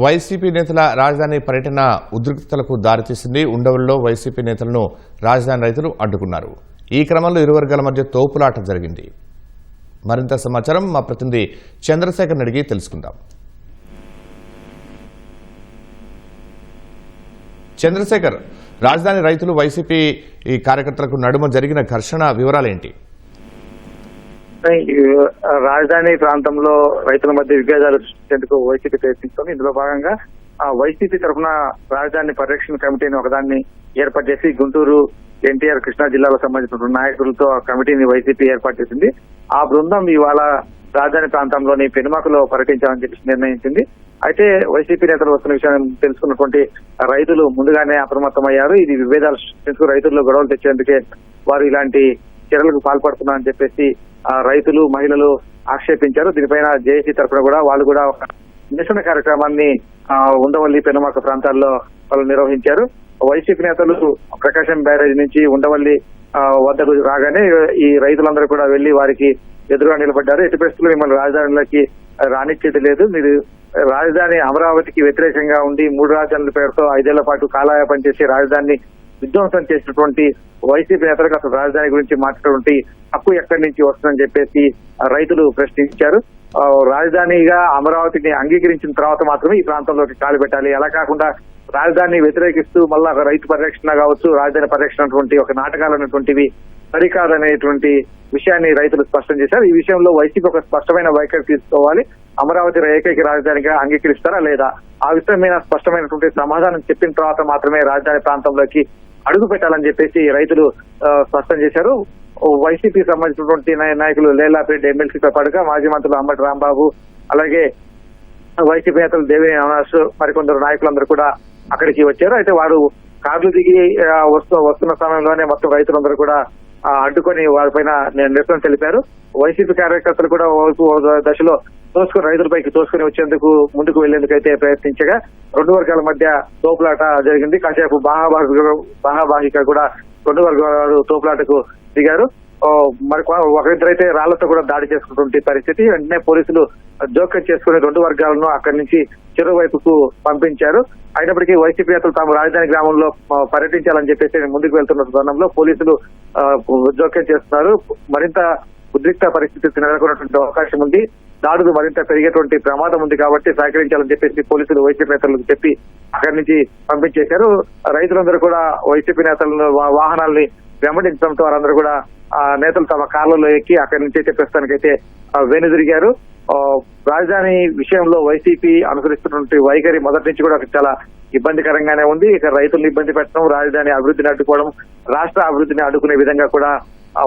YCP నేతల రాజధాని పర్యటన ఉద్రిక్తతలకు దారితీసింది. ఉండవల్లిలో వైసీపీ నేతలను రాజధాని రైతులు అడ్డుకున్నారు. ఈ క్రమంలో ఇరు వర్గాల మధ్య తోపులాట జరిగింది. మరింత సమాచారం మా ప్రతినిధి చంద్రశేఖర్ అడిగి తెలుసుకుందాం. చంద్రశేఖర్, రాజధాని రైతులు వైసీపీ కార్యకర్తలకు నడుమ జరిగిన ఘర్షణ వివరాలేంటి? రాజధాని ప్రాంతంలో రైతుల మధ్య విభేదాలు సృష్టించేందుకు వైసీపీ ప్రయత్నిస్తోంది. ఇందులో భాగంగా వైసీపీ తరఫున రాజధాని పరిరక్షణ కమిటీని ఒకదాన్ని ఏర్పాటు చేసి గుంటూరు, ఎన్టీఆర్, కృష్ణా జిల్లాలకు సంబంధించిన నాయకులతో ఆ కమిటీని వైసీపీ ఏర్పాటు చేసింది. ఆ బృందం ఇవాళ రాజధాని ప్రాంతంలోని పెనుమాకలో పర్యటించాలని చెప్పి నిర్ణయించింది. అయితే వైసీపీ నేతలు వస్తున్న విషయాన్ని తెలుసుకున్నటువంటి రైతులు ముందుగానే అప్రమత్తమయ్యారు. ఇది విభేదాలు సృష్టించుకు రైతుల్లో గొడవలు తెచ్చేందుకే వారు ఇలాంటి చర్యలకు పాల్పడుతున్నారని చెప్పేసి రైతులు, మహిళలు ఆక్షేపించారు. దీనిపైన జేఏసీ తరఫున కూడా వాళ్ళు కూడా ఒక నిరసన కార్యక్రమాన్ని ఉండవల్లి, పెనుమాక ప్రాంతాల్లో వాళ్ళు నిర్వహించారు. వైసీపీ నేతలు ప్రకాశం బ్యారేజ్ నుంచి ఉండవల్లి వద్దకు రాగానే ఈ రైతులందరూ కూడా వెళ్లి వారికి ఎదురుగా నిలబడ్డారు. ఎట్టి పరిస్థితుల్లో మిమ్మల్ని రాజధానిలోకి రానిచ్చేది లేదు, మీరు రాజధాని అమరావతికి వ్యతిరేకంగా ఉండి 3 రాజధానుల పేరుతో 5 ఏళ్ల పాటు కాలయాపన చేసి రాజధానిని విధ్వంసం చేసినటువంటి వైసీపీ నేతలకు అసలు రాజధాని గురించి మాట్లాడే హక్కు ఎక్కడి నుంచి వస్తుందని చెప్పేసి రైతులు ప్రశ్నించారు. రాజధానిగా అమరావతిని అంగీకరించిన తర్వాత మాత్రమే ఈ ప్రాంతంలోకి కాలు పెట్టాలి, అలా కాకుండా రాజధానిని వ్యతిరేకిస్తూ మళ్ళా రైతు పరిరక్షణ కావచ్చు, రాజధాని పరిరక్షణ అటువంటి ఒక నాటకాలు అనేటువంటివి సరికాదనేటువంటి విషయాన్ని రైతులు స్పష్టం చేశారు. ఈ విషయంలో వైసీపీ ఒక స్పష్టమైన వైఖరి తీసుకోవాలి. అమరావతి ఏకైక రాజధానిగా అంగీకరిస్తారా లేదా, ఆ విషయం మీద స్పష్టమైనటువంటి సమాధానం చెప్పిన తర్వాత మాత్రమే రాజధాని ప్రాంతంలోకి అడుగు పెట్టాలని చెప్పేసి రైతులు స్పష్టం చేశారు. వైసీపీ సంబంధించినటువంటి నాయకులు లేలాపేట ఎమ్మెల్సీతో పాటుగా మాజీ మంత్రులు అంబటి రాంబాబు, అలాగే వైసీపీ నేతలు దేవినేని అవినాష్, మరికొందరు నాయకులందరూ కూడా అక్కడికి వచ్చారు. అయితే వారు కార్లు దిగి వస్తున్న సమయంలోనే మొత్తం రైతులందరూ కూడా అడ్డుకొని వారిపైన నిరసన తెలిపారు. వైసీపీ కార్యకర్తలు కూడా దశలో రైతులపైకి తోసుకుని వచ్చేందుకు ముందుకు వెళ్లేందుకు అయితే ప్రయత్నించగా 2 వర్గాల మధ్య తోపులాట జరిగింది. కాసేపు బాహాబాహిక కూడా 2 వర్గాలు తోపులాటకు దిగారు. మరి ఒకరిద్దరైతే రాళ్లతో కూడా దాడి చేసుకున్నటువంటి పరిస్థితి. వెంటనే పోలీసులు జోక్యం చేసుకుని 2 వర్గాలను అక్కడి నుంచి చెరువువైపుకు పంపించారు. అయినప్పటికీ వైసీపీ నేతలు తాము రాజధాని గ్రామంలో పర్యటించాలని చెప్పేసి ముందుకు వెళ్తున్న తరుణంలో పోలీసులు జోక్యం చేస్తున్నారు. మరింత ఉద్రిక్త పరిస్థితి నెలకొన్నటువంటి అవకాశం ఉంది. దాడులు మరింత పెరిగేటువంటి ప్రమాదం ఉంది కాబట్టి సహకరించాలని చెప్పేసి పోలీసులు వైసీపీ నేతలకు చెప్పి అక్కడి నుంచి పంపించేశారు. రైతులందరూ కూడా వైసీపీ నేతలను వాహనాల్ని వెంబడించడంతో వారందరూ కూడా నేతలు తమ కార్లలో ఎక్కి అక్కడి నుంచి అయితే ప్రస్తుతానికైతే వెనుదిరిగారు. రాజధాని విషయంలో వైసీపీ అనుసరిస్తున్నటువంటి వైఖరి మొదటి నుంచి కూడా చాలా ఇబ్బందికరంగానే ఉంది. ఇక రైతులను ఇబ్బంది పెట్టడం, రాజధాని అభివృద్ధిని అడ్డుకోవడం, రాష్ట్ర అభివృద్ధిని అడ్డుకునే విధంగా కూడా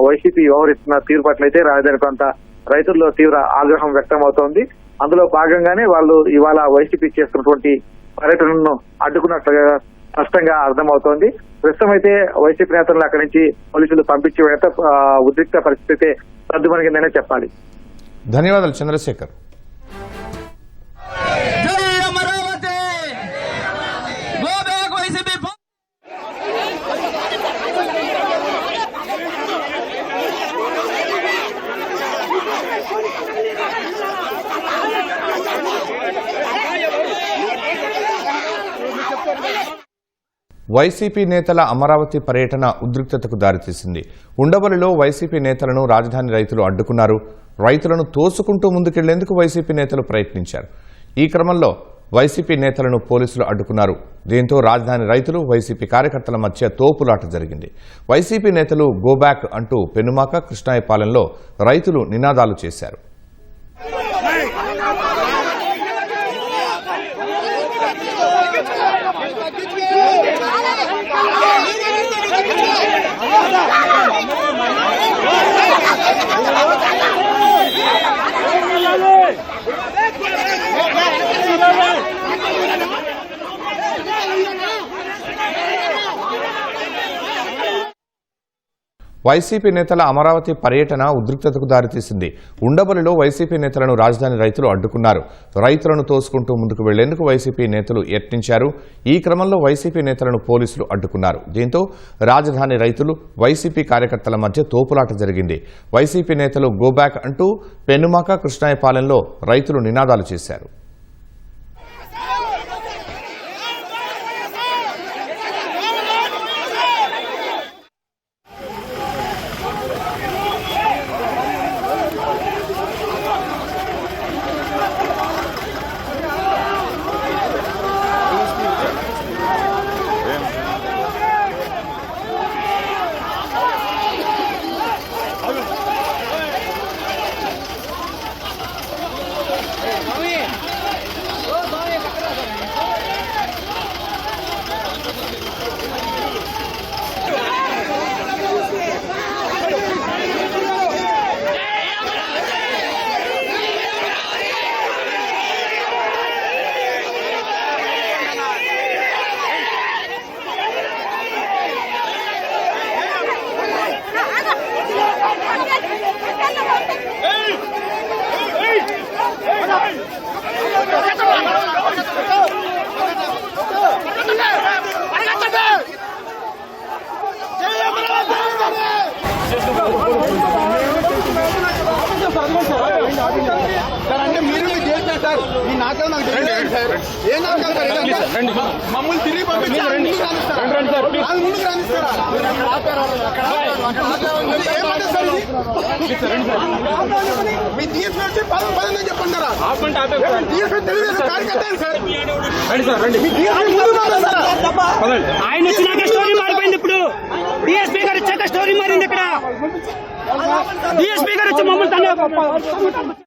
వైసీపీ వ్యవహరిస్తున్న తీరు పట్లయితే రాజధాని ప్రాంత రైతుల్లో తీవ్ర ఆగ్రహం వ్యక్తం అవుతోంది. అందులో భాగంగానే వాళ్ళు ఇవాళ వైసీపీ చేస్తున్నటువంటి పర్యటనను అడ్డుకున్నట్లుగా స్పష్టంగా అర్థమవుతోంది. ప్రస్తుతం అయితే వైసీపీ నేతలను అక్కడి నుంచి పోలీసులు పంపించి ఉద్రిక్త పరిస్థితి సర్దుమణిగిందనే చెప్పాలి. ధన్యవాదాలు చంద్రశేఖర్. వైసీపీ నేతల అమరావతి పర్యటన ఉద్రిక్తతకు దారితీసింది. ఉండవల్లిలో వైసీపీ నేతలను రాజధాని రైతులు అడ్డుకున్నారు. రైతులను తోసుకుంటూ ముందుకెళ్లేందుకు వైసీపీ నేతలు ప్రయత్నించారు. ఈ క్రమంలో వైసీపీ నేతలను పోలీసులు అడ్డుకున్నారు. దీంతో రాజధాని రైతులు, వైసీపీ కార్యకర్తల మధ్య తోపులాట జరిగింది. వైసీపీ నేతలు గోబ్యాక్ అంటూ పెనుమాక, కృష్ణాయపాలెంలో రైతులు నినాదాలు చేశారు. వైసీపీ నేతల అమరావతి పర్యటన ఉద్రిక్తతకు దారితీసింది. ఉండవల్లిలో వైసీపీ నేతలను రాజధాని రైతులు అడ్డుకున్నారు. రైతులను తోసుకుంటూ ముందుకు వెళ్లేందుకు వైసీపీ నేతలు యత్నించారు. ఈ క్రమంలో వైసీపీ నేతలను పోలీసులు అడ్డుకున్నారు. దీంతో రాజధాని రైతులు, వైసీపీ కార్యకర్తల మధ్య తోపులాట జరిగింది. వైసీపీ నేతలు గోబ్యాక్ అంటూ పెనుమాక, కృష్ణాయపాలెంలో రైతులు నినాదాలు చేశారు. సార్ ఈ నాటకాలు నాకు తెలియదు సార్. ఏ నాటకాలు సార్ ఇదంతా? మమ్మల్ని తిరిగి పంపించి వాళ్ళు ముందుకు రానిస్తారా? వాళ్ళు ముందుకు రానిస్తారా? ఏమంటారు సార్ ఇది? మీ DSP వచ్చి పదని చెప్పంటారా? DSP తెలుగుదేశం కార్యకర్త సార్. మీ DSP ముందుకు రావాలి సార్. ఆయన వచ్చినాక స్టోరీ మారిపోయింది. ఇప్పుడు డిఎస్పీ గారు వచ్చాక స్టోరీ మారింది. ఇక్కడ డిఎస్పీ గారు వచ్చి మమ్మల్ని